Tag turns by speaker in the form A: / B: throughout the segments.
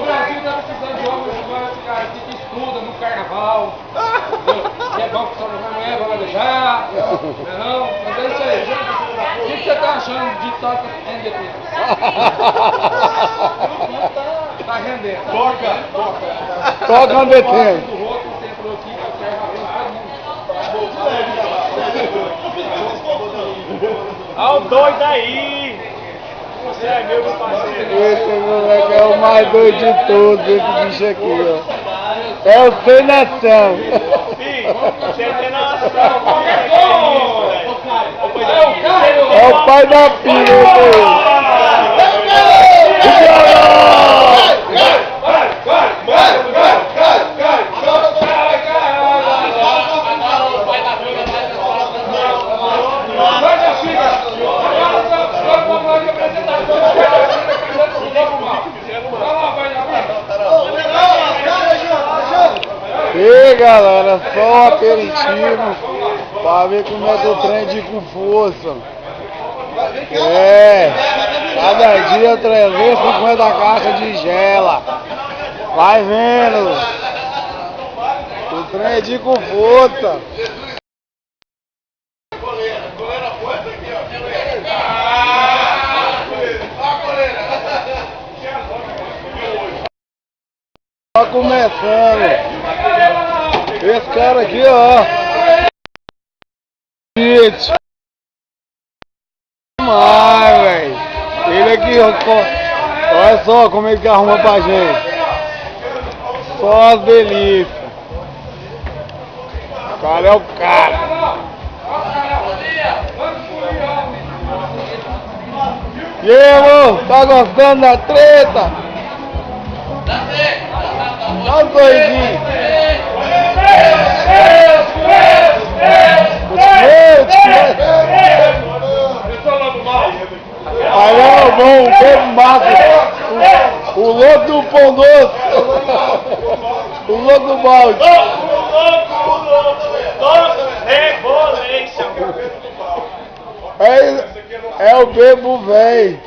A: Brasil tá precisando de homens como esse cara aqui que estuda no carnaval. Que é bom que só não é, vai beijar. Não, mas é isso aí. O que você tá achando de toca NDT? Tá rendendo.
B: Toca NDT.
C: Olha o doido aí! Você é meu parceiro.
B: Esse moleque é o mais doido de todos, esse bicho aqui, ó. É o sem nação.
C: Filho, você tem noção, como é que é isso, velho?
B: É o pai da filha, E aí, galera, só um aperitivo para ver como é que o trem de com força. Cada dia 350 caixas de gela. Vai vendo. O trem de com força. Tá começando. Esse cara aqui, ó. Gente. Demais, velho. Ele aqui, ó. Olha só como ele que arruma pra gente. Só as delícias. O cara é o cara. E aí, amor? Tá gostando da treta? Olha o doidinho. Aí é bom, o bebo massa. O louco do pão doce. O louco do balde. É o bebo velho.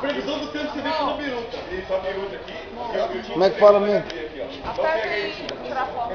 D: Previsão do tempo que você vem com a biruta. Isso, a biruta aqui.
B: Como é que fala mesmo?
E: Aperta aí, tirar foto.